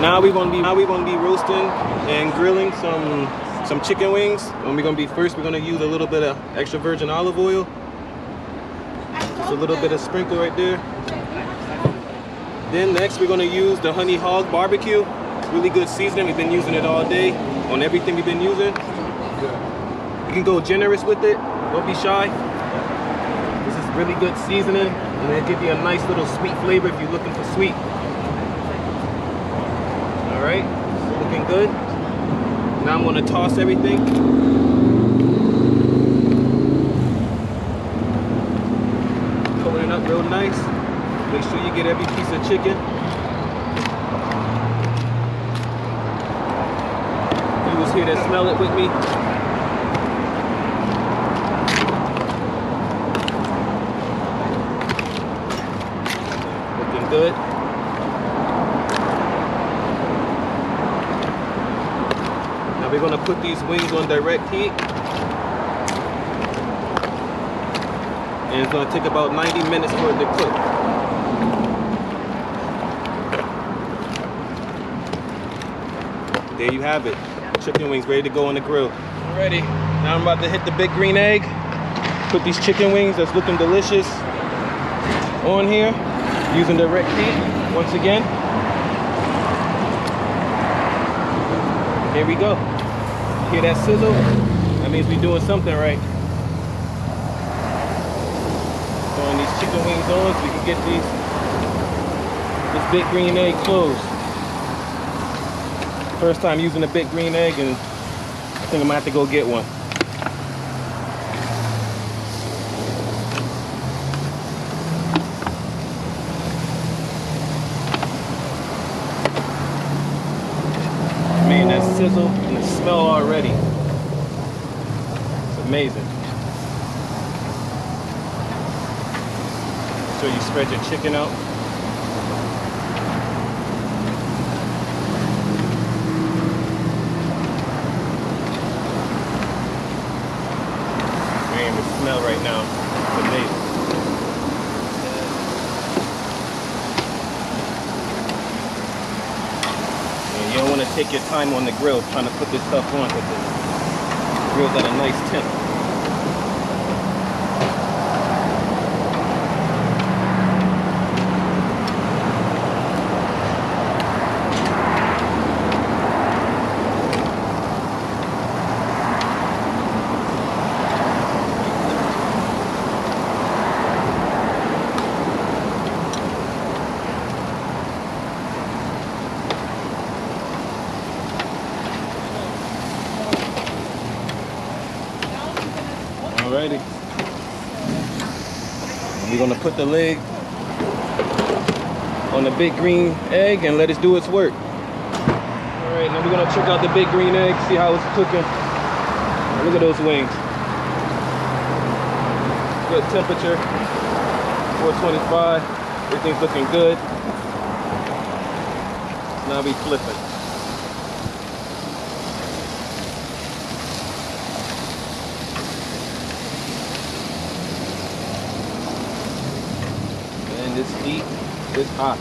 Now we're gonna be roasting and grilling some chicken wings. And we're gonna use a little bit of extra virgin olive oil. Just a little bit of sprinkle right there. Then next we're gonna use the Honey Hog barbecue. Really good seasoning. We've been using it all day on everything we've been using. You can go generous with it. Don't be shy. This is really good seasoning, and it'll give you a nice little sweet flavor if you're looking for sweet. All right, looking good. Now I'm gonna toss everything. Coat it up real nice. Make sure you get every piece of chicken. You was here to smell it with me. Looking good. We're gonna put these wings on direct heat. And it's gonna take about 90 minutes for it to cook. There you have it. Chicken wings ready to go on the grill. Alrighty, now I'm about to hit the big green egg. Put these chicken wings that's looking delicious on here, using direct heat once again. Here we go. Hear that sizzle? That means we're doing something right. Throwing these chicken wings on so we can get this big green egg closed. First time using a big green egg, and I think I'm gonna have to go get one. Man, that sizzle and the smell already. It's amazing. So you spread your chicken out. Man, the smell right now, it's amazing. You don't want to take your time on the grill trying to put this stuff on, because the grill's at a nice temp. Alrighty. We're gonna put the lid on the big green egg and let it do its work. Alright, now we're gonna check out the big green egg, see how it's cooking. Look at those wings. Good temperature, 425. Everything's looking good. Now we flipping. This heat is hot.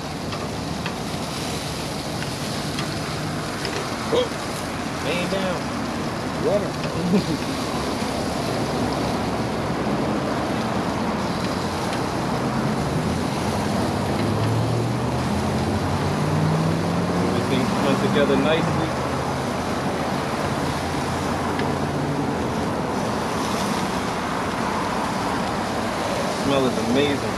Oh, laying down. Water. Everything comes together nicely. The smell is amazing.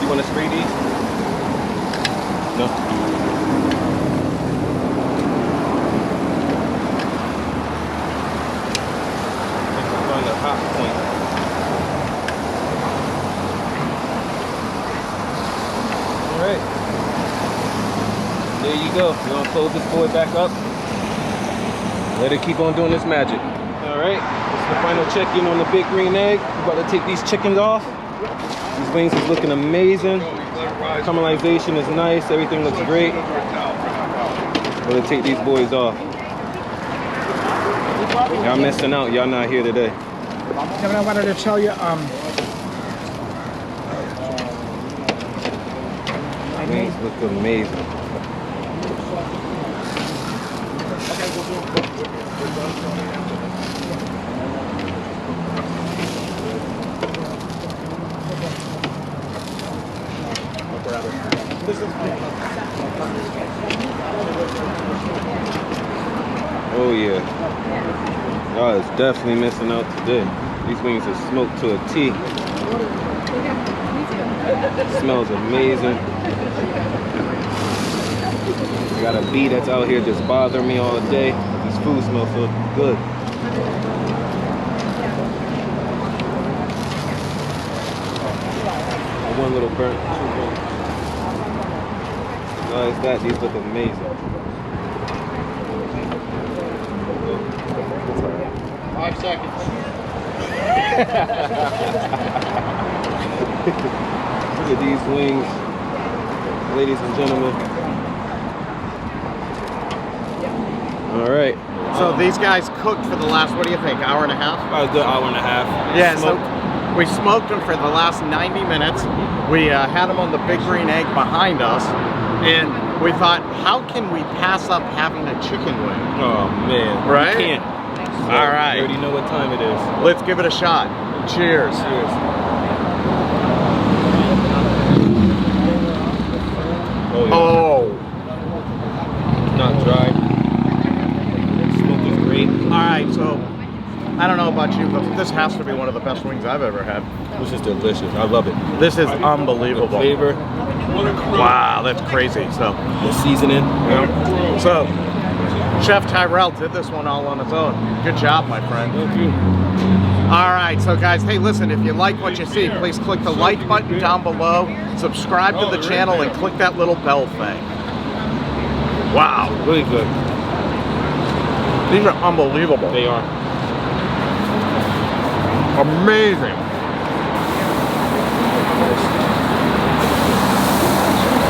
Want to spray these? No. Let's find a hot point. All right. There you go. We're gonna close this boy back up. Let it keep on doing this magic. All right. This is the final check-in on the big green egg. We're about to take these chickens off. These wings is looking amazing. Caramelization is nice. Everything looks great. I'm gonna take these boys off. Y'all missing out. Y'all not here today. Kevin, I wanted to tell you, Wings look amazing. Oh yeah, y'all is definitely missing out today. These wings are smoked to a T. Smells amazing. I got a bee that's out here just bothering me all day. This food smells so good. One little burnt, two burnt. Besides that, these look amazing. 5 seconds. Look at these wings, ladies and gentlemen. All right. So these guys cooked for the last, what do you think, hour and a half? About a good hour and a half. Yeah, Smoked. so we smoked them for the last 90 minutes. We had them on the big green egg behind us. And we thought, how can we pass up having a chicken wing? Oh man, Right? You can't. All right. You already know what time it is. Let's give it a shot. Cheers. Cheers. Oh yeah. Oh. Not dry. Smoke is great. All right, so I don't know about you, but this has to be one of the best wings I've ever had. This is delicious. I love it. This is The unbelievable. flavor, Wow, that's crazy. So, the seasoning. so Chef Tyrell did this one all on his own. Good job, my friend. Thank you. All right, so guys, hey, listen, if you like what you see, please click the like button down below, subscribe to the channel, and click that little bell thing. Wow, Really good. these are unbelievable. They are. Amazing.